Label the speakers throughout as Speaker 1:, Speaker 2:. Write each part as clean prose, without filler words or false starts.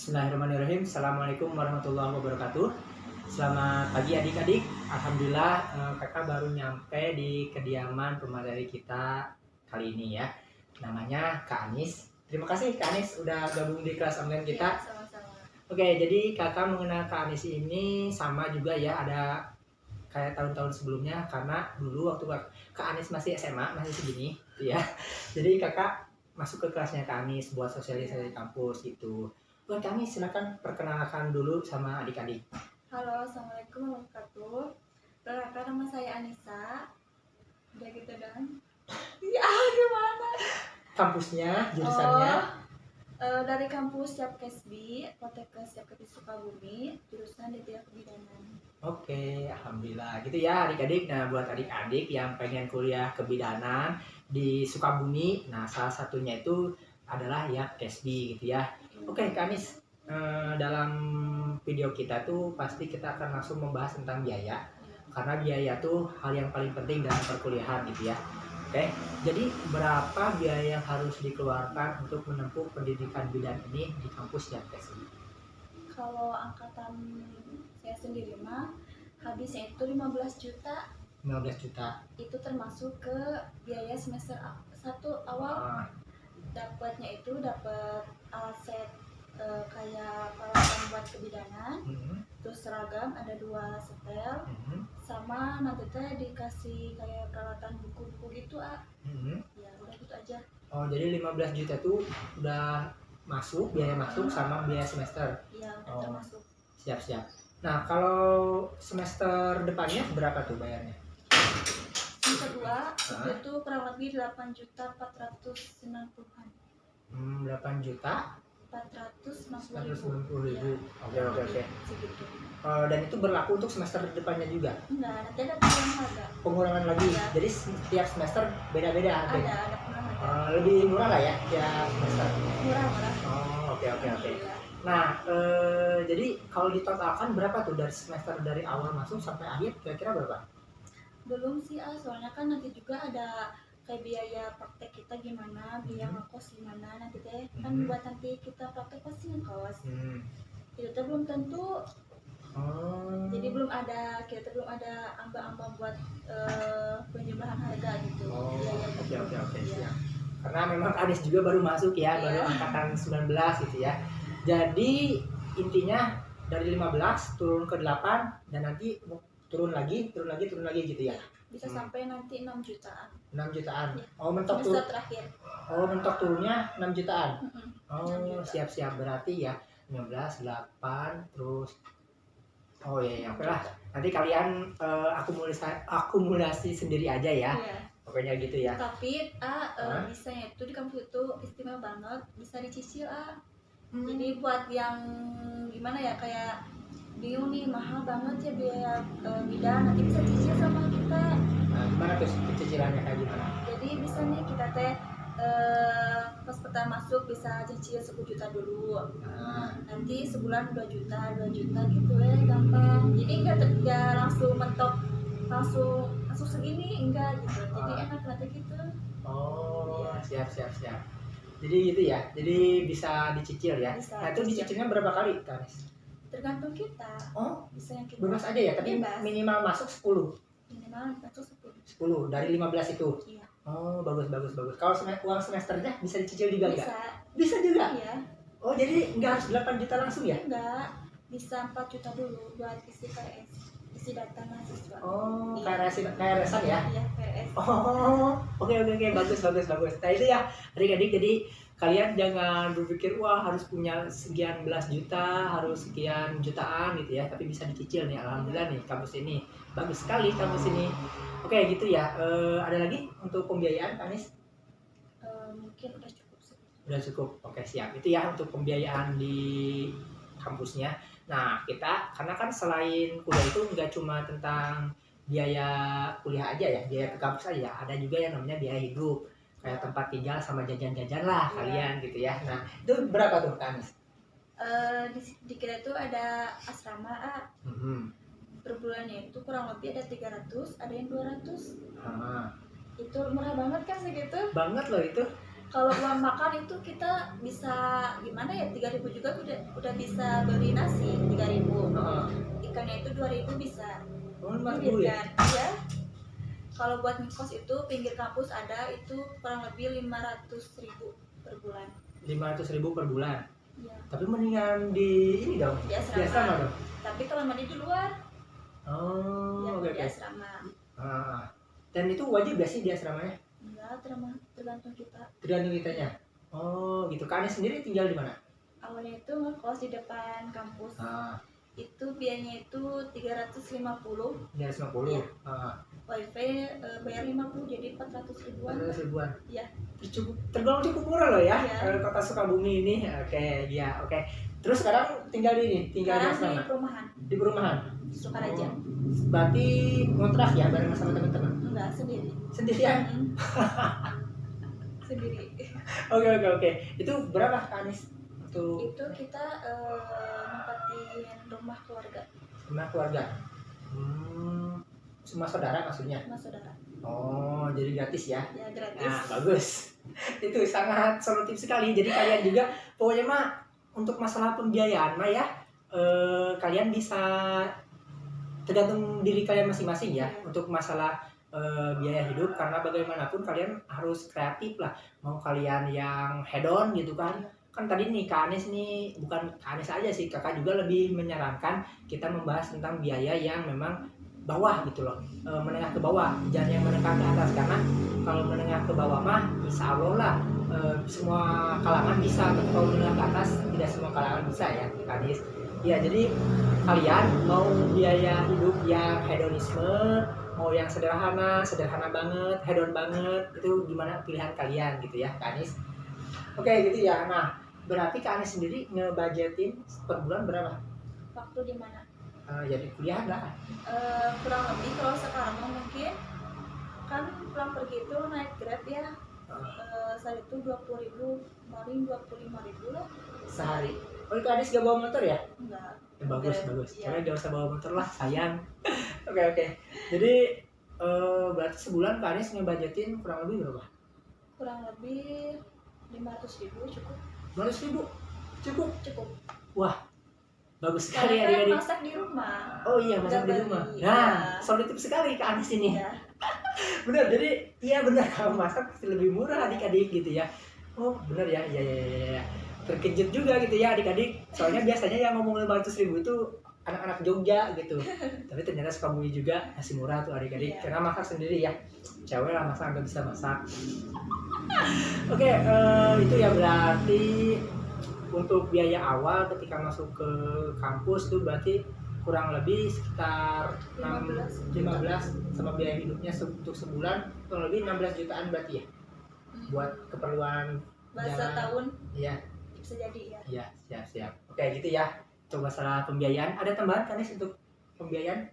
Speaker 1: Bismillahirrahmanirrahim. Assalamualaikum warahmatullahi wabarakatuh. Selamat pagi adik-adik. Alhamdulillah kakak baru nyampe di kediaman pemateri kita kali ini ya. Namanya Kak Anis. Terima kasih Kak Anis udah gabung di kelas online kita.
Speaker 2: Ya, sama-sama.
Speaker 1: Oke, jadi kakak mengenal Kak Anis ini sama juga ya, ada kayak tahun-tahun sebelumnya, karena dulu waktu Kak Anis masih SMA, masih segini ya. Jadi kakak masuk ke kelasnya Kak Anis buat sosialisasi kampus gitu. Buat kami silakan perkenalkan dulu sama adik-adik.
Speaker 2: Halo, assalamualaikum warahmatullahi wabarakatuh. Perkenalkan, nama saya Anissa. Udah gitu dong. Ya, gimana?
Speaker 1: Kampusnya, jurusannya.
Speaker 2: Dari kampus Capkesbi, Poltekkes Capkesbi Sukabumi, jurusan D3 Kebidanan.
Speaker 1: Oke, alhamdulillah gitu ya adik-adik. Nah, buat adik-adik yang pengen kuliah kebidanan di Sukabumi, nah salah satunya itu adalah ya Kesbi gitu ya. Oke, Kak Anis, dalam video kita tuh pasti kita akan langsung membahas tentang biaya, karena biaya tuh hal yang paling penting dalam perkuliahan gitu ya. Oke, jadi berapa biaya yang harus dikeluarkan untuk menempuh pendidikan bidan ini di kampus Kesbi?
Speaker 2: Kalau angkatan saya sendiri mah habisnya itu 15 juta.
Speaker 1: 15 juta.
Speaker 2: Itu termasuk ke biaya semester 1 awal. Dapatnya itu dapat alat set kayak peralatan buat kebidanan, terus seragam ada 2 setel, sama nanti teh dikasih kayak peralatan buku-buku gitu ya udah gitu aja.
Speaker 1: Oh, jadi 15 juta tuh udah masuk, biaya masuk sama biaya semester.
Speaker 2: Iya, udah termasuk.
Speaker 1: Siap-siap. Nah, kalau semester depannya berapa tuh bayarnya?
Speaker 2: Semester 2 itu kurang lebih 8.490.000-an.
Speaker 1: 8 juta
Speaker 2: 490.000.
Speaker 1: ribu.
Speaker 2: Ya,
Speaker 1: Oke.
Speaker 2: segitu.
Speaker 1: Dan itu berlaku untuk semester depannya juga?
Speaker 2: Enggak, nanti ada pengurangan harga.
Speaker 1: Pengurangan lagi?
Speaker 2: Ya.
Speaker 1: Jadi setiap semester beda-beda harganya?
Speaker 2: Ada pengurangan harga.
Speaker 1: Lebih murah lah ya tiap semester?
Speaker 2: Murah.
Speaker 1: Oh, oke. Nah, jadi kalau ditotalkan berapa tuh dari semester dari awal masuk sampai akhir kira-kira berapa?
Speaker 2: Belum sih, soalnya kan nanti juga ada kayak biaya praktek kita gimana, biaya ngekos gimana nanti teh kan buat nanti kita praktek pasti ngekos. Itu teh belum tentu. Jadi belum ada, kita belum ada ambang-ambang buat penjumlahan harga gitu.
Speaker 1: Oke.
Speaker 2: Ya.
Speaker 1: Karena memang Anis juga baru masuk ya, baru
Speaker 2: Iya.
Speaker 1: angkatan 19 gitu ya. Jadi intinya dari 15 turun ke 8 dan nanti turun lagi gitu ya.
Speaker 2: Bisa sampai nanti 6 jutaan.
Speaker 1: 6 jutaan.
Speaker 2: Ya.
Speaker 1: Oh, mentok
Speaker 2: Semester terakhir.
Speaker 1: mentok turunnya 6 jutaan.
Speaker 2: 6 juta.
Speaker 1: Siap berarti ya 15 8 terus. Oh iya, oke lah. Nanti kalian akumulasi sendiri aja ya.
Speaker 2: Iya.
Speaker 1: Pokoknya gitu ya.
Speaker 2: Tapi bisanya itu di kampus itu istimewa banget, bisa dicicil Jadi buat yang gimana ya, kayak bingung nih mahal banget ya biaya bidan, nanti bisa cicil sama kita.
Speaker 1: Nah, gimana tuh cicilannya kayak gimana?
Speaker 2: Jadi bisa nih kita teh pas pertama masuk bisa cicil 10 juta dulu. Nanti sebulan 2 juta gitu gampang. Jadi enggak langsung mentok langsung segini, enggak gitu. Jadi enak nanti gitu.
Speaker 1: Oh,
Speaker 2: Iya.
Speaker 1: siap. Jadi gitu ya. Jadi bisa dicicil ya.
Speaker 2: Bisa
Speaker 1: Nah, itu dicicilnya berapa kali, Kak Anis?
Speaker 2: Tergantung kita.
Speaker 1: Oh,
Speaker 2: Bisa yang kita
Speaker 1: bebas aja ya, tapi
Speaker 2: bebas.
Speaker 1: minimal masuk 10.
Speaker 2: Minimal masuk 10.
Speaker 1: 10 dari 15 itu.
Speaker 2: Iya.
Speaker 1: Oh, bagus. Kalau uang semesternya bisa dicicil juga enggak?
Speaker 2: Bisa
Speaker 1: juga?
Speaker 2: Iya.
Speaker 1: Oh, jadi enggak harus 8 juta langsung ya?
Speaker 2: Enggak, bisa 4 juta dulu buat isi KRS, isi data mahasiswa.
Speaker 1: Oh,
Speaker 2: Iya.
Speaker 1: KRS-an ya?
Speaker 2: Iya, KRS.
Speaker 1: Oh, oke. Bagus. Nah, itu ya, adik-adik, jadi kalian jangan berpikir wah harus punya sekian belas juta, harus sekian jutaan gitu ya, tapi bisa dicicil nih. Alhamdulillah nih kampus ini bagus sekali kampus ini. Oke gitu ya. Ada lagi untuk pembiayaan, Kak Anis?
Speaker 2: Mungkin udah cukup sih.
Speaker 1: Udah cukup. Oke, siap. Itu ya untuk pembiayaan di kampusnya. Nah, kita karena kan selain kuliah itu nggak cuma tentang biaya kuliah aja ya, biaya ke kampus aja, ada juga yang namanya biaya hidup. Kayak tempat tinggal sama jajan-jajan lah kalian gitu ya. Nah, itu berapa tuh, Kak Anis?
Speaker 2: Di kita itu ada asrama per bulannya itu kurang lebih ada 300, ada yang 200. Itu murah banget kan segitu?
Speaker 1: Banget loh itu.
Speaker 2: Kalau uang makan itu kita bisa gimana ya, 3.000 juga udah bisa beli nasi 3.000. Ikannya itu 2.000 bisa.
Speaker 1: Oh, 5.000 ya?
Speaker 2: Iya. Kalau buat ngekos itu pinggir kampus ada itu kurang lebih 500.000 per bulan.
Speaker 1: 500.000 per bulan.
Speaker 2: Iya.
Speaker 1: Tapi mendingan di ini dong.
Speaker 2: Di
Speaker 1: Di asrama dong.
Speaker 2: Tapi kalau mandi di luar.
Speaker 1: Oh,
Speaker 2: Ya,
Speaker 1: oke.
Speaker 2: di asrama.
Speaker 1: Dan itu wajib gak sih di asramanya?
Speaker 2: Enggak, tergantung kita.
Speaker 1: Tergantung kitanya. Oh, gitu. Kak Anies sendiri tinggal di mana?
Speaker 2: Awalnya itu ngekos di depan kampus. Itu biayanya itu 350.
Speaker 1: 350.
Speaker 2: Iya. Wifi bayar 50 jadi 400 ribuan.
Speaker 1: 400 ribuan.
Speaker 2: Iya.
Speaker 1: Tergolong cukup murah loh ya.
Speaker 2: Iya.
Speaker 1: Kota Sukabumi ini. Oke, ya, oke. Terus sekarang tinggal di ini, tinggal di asrama.
Speaker 2: Di perumahan.
Speaker 1: Di perumahan.
Speaker 2: Sukaraja.
Speaker 1: Berarti ngontrak ya bareng sama teman-teman?
Speaker 2: Enggak, sendiri.
Speaker 1: Sendirian?
Speaker 2: Sendiri.
Speaker 1: Oke. Itu berapa Kak Anies?
Speaker 2: Itu kita nempatin rumah keluarga.
Speaker 1: Rumah keluarga. Semua saudara maksudnya?
Speaker 2: Sama saudara.
Speaker 1: Oh, jadi gratis ya?
Speaker 2: Ya, gratis.
Speaker 1: Nah, bagus. Itu sangat solutif sekali. Jadi kalian juga pokoknya mah untuk masalah pembiayaan mah ya kalian bisa tergantung diri kalian masing-masing ya untuk masalah biaya hidup, karena bagaimanapun kalian harus kreatif lah. Mau kalian yang head on gitu kan. Kan tadi nih Kak Anies nih, bukan Kak Anies aja sih, kakak juga lebih menyarankan kita membahas tentang biaya yang memang bawah gitu loh, menengah ke bawah, jangan yang menengah ke atas, karena kalau menengah ke bawah mah insya Allah lah semua kalangan bisa, tapi kalau menengah ke atas tidak semua kalangan bisa ya Kak Anies. Ya, jadi kalian mau biaya hidup yang hedonisme, mau yang sederhana banget, hedon banget, itu gimana pilihan kalian gitu ya Kak Anies. Oke gitu ya. Nah, berarti Kak Anies sendiri ngebudgetin per bulan berapa?
Speaker 2: Waktu di mana?
Speaker 1: Ya di kuliah lah.
Speaker 2: Kurang lebih kalau sekarang mungkin kan pulang pergi itu naik Grab ya. Saat itu 20.000, kemarin 25.000 lah
Speaker 1: Sehari. Oh, itu Anies gak bawa motor ya?
Speaker 2: Enggak.
Speaker 1: Bagus.
Speaker 2: Ya.
Speaker 1: Soalnya gak usah bawa motor lah, sayang. Oke. Jadi berarti sebulan Kak Anies ngebudgetin kurang lebih berapa?
Speaker 2: Kurang lebih 500.000 cukup.
Speaker 1: 500.000? Cukup?
Speaker 2: Cukup.
Speaker 1: Wah, bagus sekali ya
Speaker 2: Karena
Speaker 1: adik-adik.
Speaker 2: masak di rumah.
Speaker 1: Oh iya, masak di
Speaker 2: Udah
Speaker 1: rumah.
Speaker 2: beli,
Speaker 1: Nah,
Speaker 2: ya.
Speaker 1: solutif sekali Kak Anies ini.
Speaker 2: Ya.
Speaker 1: Bener, jadi iya bener, kalau masak pasti lebih murah adik-adik gitu ya. Oh bener ya, iya. Terkejut juga gitu ya adik-adik. Soalnya biasanya yang ngomong 500.000 itu anak-anak Jogja gitu. Tapi ternyata Sukabumi juga masih murah tuh adik-adik.
Speaker 2: Iya.
Speaker 1: Karena masak sendiri ya. Cewek lah masak, nggak bisa masak. Oke, itu ya berarti untuk biaya awal ketika masuk ke kampus tuh berarti kurang lebih sekitar 15 sama biaya hidupnya untuk sebulan kurang lebih 16 jutaan berarti ya buat keperluan
Speaker 2: Bahasa tahun
Speaker 1: iya
Speaker 2: bisa jadi ya.
Speaker 1: iya siap oke gitu ya. Untuk masalah pembiayaan ada tambahan kan untuk pembiayaan?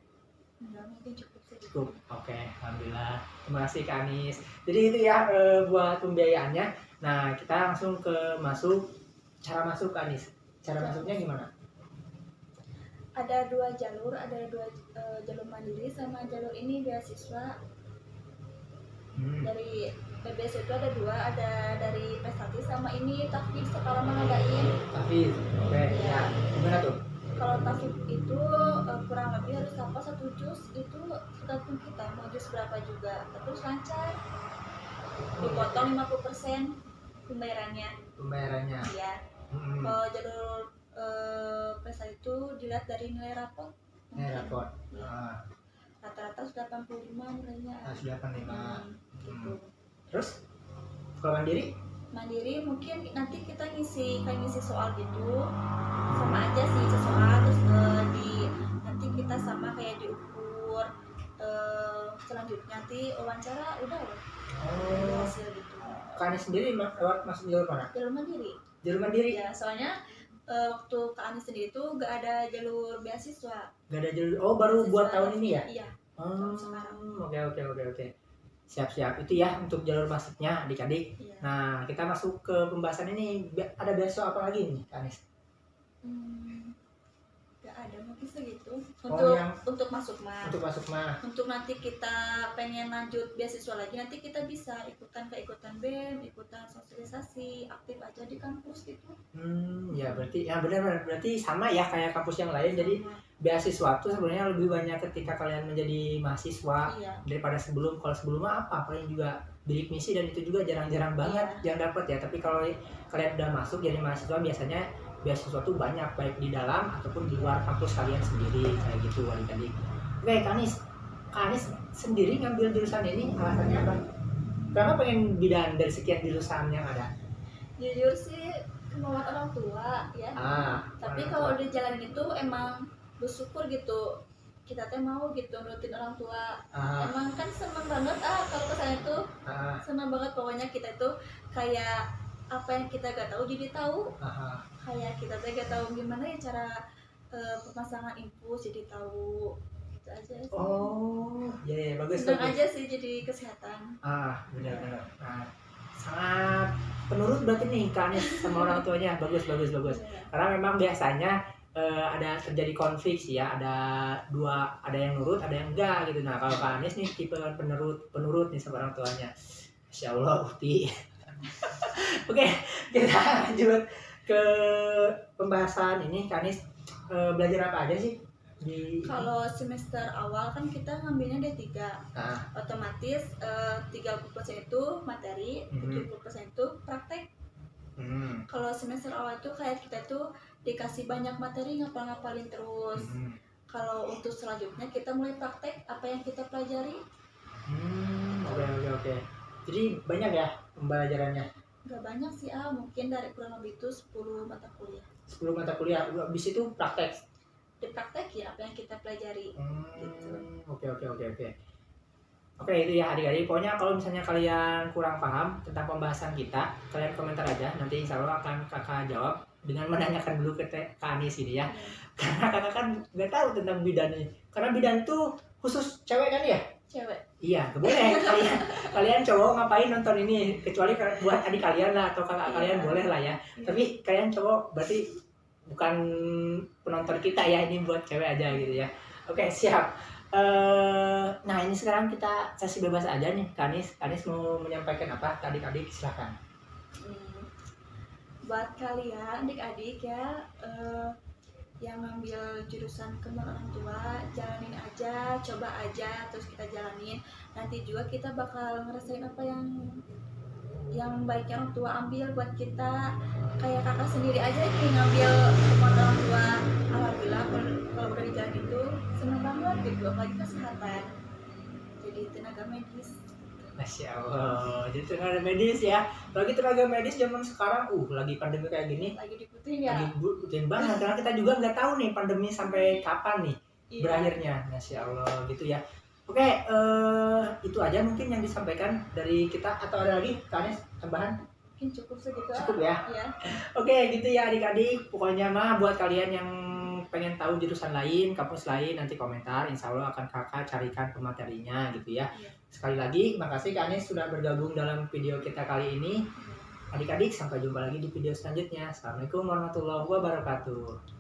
Speaker 2: Enggak, mungkin cukup saja.
Speaker 1: Cukup. Oke, alhamdulillah, terima kasih Kak Anies. Jadi itu ya buat pembiayaannya. Nah kita langsung ke cara masuk Kak Anies. Cara masuknya gimana?
Speaker 2: Ada dua jalur, jalur mandiri sama jalur ini beasiswa. Dari PBS itu ada dua, ada dari prestasi sama ini Tafis sekarang mengadain.
Speaker 1: Tafis, oke. Ya, gimana tuh?
Speaker 2: Kalau Tafis itu kurang lebih harus apa 1 juz itu tergantung kita mau juz berapa juga, terus lancar. Dipotong 50% pembayarannya. Iya. Kalau jalur prestasi itu dilihat dari nilai rapot.
Speaker 1: Nilai rapot.
Speaker 2: Ya. Rata-rata sudah 85 nilainya.
Speaker 1: 85.
Speaker 2: Gitu.
Speaker 1: Terus kalau
Speaker 2: mandiri mungkin nanti kita ngisi soal gitu, sama aja sih soal, terus nanti kita sama kayak diukur selanjutnya nanti wawancara udah loh. Hasil gitu.
Speaker 1: Kak Anies sendiri lewat masuk jalur mana?
Speaker 2: Jalur mandiri.
Speaker 1: Jalur mandiri?
Speaker 2: Ya, soalnya waktu Kak Anies sendiri itu gak ada jalur beasiswa.
Speaker 1: Gak ada jalur, baru buat tahun ini ya?
Speaker 2: Iya.
Speaker 1: Sekarang. Oke. Siap. Itu ya untuk jalur masuknya adik-adik.
Speaker 2: Iya.
Speaker 1: Nah, kita masuk ke pembahasan ini. Ada beasiswa apa lagi nih, Kak Anies?
Speaker 2: Gak nggak ada, mungkin segitu
Speaker 1: yang
Speaker 2: untuk masuk mah. Untuk nanti kita pengen lanjut beasiswa lagi, nanti kita bisa ikutan BEM, ikutan sosialisasi, aktif aja di kampus gitu.
Speaker 1: Ya berarti ya benar, berarti sama ya kayak kampus yang lain. Jadi beasiswa tuh sebenarnya lebih banyak ketika kalian menjadi mahasiswa daripada sebelum. Kalau sebelumnya apa paling juga bidik misi, dan itu juga jarang-jarang banget yang dapat ya. Tapi kalau kalian udah masuk jadi mahasiswa, biasanya beasiswa tuh banyak, baik di dalam ataupun di luar kampus kalian sendiri kayak gitu adik-adik. Oke, Kak Anis sendiri ngambil jurusan ini alasannya apa? Kenapa pengen bidan dari sekian jurusan yang ada?
Speaker 2: Jujur sih kemauan orang tua ya. Tapi kalau udah jalan itu emang bersyukur gitu, kita teh mau gitu nurutin orang tua. Emang kan seneng banget kalau kesana itu seneng banget, pokoknya kita itu kayak apa yang kita gak tahu jadi tahu. Kayak kita tuh gak tahu gimana ya cara pemasangan infus jadi tahu, gitu aja sih.
Speaker 1: Ya bagus.
Speaker 2: Senang aja sih jadi kesehatan.
Speaker 1: Benar. Sangat penurut berarti nih Kak Anis sama orang tuanya. Bagus. Karena memang biasanya ada terjadi konflik sih ya, ada yang nurut, ada yang enggak gitu. Nah kalau Kak Anis nih tipe penurut nih sama orang tuanya. Masya Allah, Uti. Oke, kita lanjut ke pembahasan ini. Kak Anis belajar apa aja sih?
Speaker 2: Kalau semester awal kan kita ngambilnya D3. Otomatis 30% itu materi, 70% itu praktek. Kalau semester awal itu kayak kita tuh dikasih banyak materi, ngapalin terus. Kalau untuk selanjutnya kita mulai praktek apa yang kita pelajari.
Speaker 1: Oke. Jadi banyak ya pembelajarannya?
Speaker 2: Gak banyak sih, mungkin dari kurang lebih itu 10 mata kuliah.
Speaker 1: 10 mata kuliah, habis itu praktek?
Speaker 2: Di praktek ya apa yang kita pelajari. Gitu.
Speaker 1: Oke, itu ya adik-adik. Pokoknya kalau misalnya kalian kurang paham tentang pembahasan kita, kalian komentar aja, nanti insya Allah akan kakak jawab dengan menanyakan dulu ke Kak Anis ini ya. Karena kakak kan nggak tahu tentang bidan ini. Karena bidan itu khusus cewek kan ya?
Speaker 2: Cewek.
Speaker 1: Iya, gak boleh. Kalian cowok ngapain nonton ini? Kecuali buat adik kalian lah atau kakak kalian boleh lah ya. Tapi kalian cowok berarti bukan penonton kita ya, ini buat cewek aja gitu ya. Oke, siap. Nah ini sekarang kita sesi bebas aja nih, Kak Anis mau menyampaikan apa ke adik-adik, silahkan.
Speaker 2: Buat kalian adik-adik ya, yang ngambil jurusan kemauan orang tua, jalanin aja, coba aja, terus kita jalanin. Nanti juga kita bakal ngerasain apa yang baiknya orang tua ambil buat kita. Kayak kakak sendiri aja nih ngambil kemauan orang tua, alhamdulillah kalau udah di jalan itu seneng banget gitu, apalagi kesehatan jadi tenaga medis.
Speaker 1: Masya Allah, jadi tenaga medis ya. Lagi tenaga medis zaman sekarang, lagi pandemi kayak gini,
Speaker 2: lagi dibutuhin ya.
Speaker 1: Lagi dibutuhin banget, karena kita juga nggak tahu nih pandemi sampai kapan nih berakhirnya. Masya Allah gitu ya. Oke, itu aja mungkin yang disampaikan dari kita, atau ada lagi Kak Anis tambahan?
Speaker 2: Mungkin cukup segitu.
Speaker 1: Cukup ya. Oke, gitu ya adik-adik. Pokoknya mah buat kalian yang pengen tahu jurusan lain, kampus lain, nanti komentar, insya Allah akan kakak carikan pematerinya gitu ya. Sekali lagi, makasih Kak Anis sudah bergabung dalam video kita kali ini. Adik-adik, sampai jumpa lagi di video selanjutnya. Assalamualaikum warahmatullahi wabarakatuh.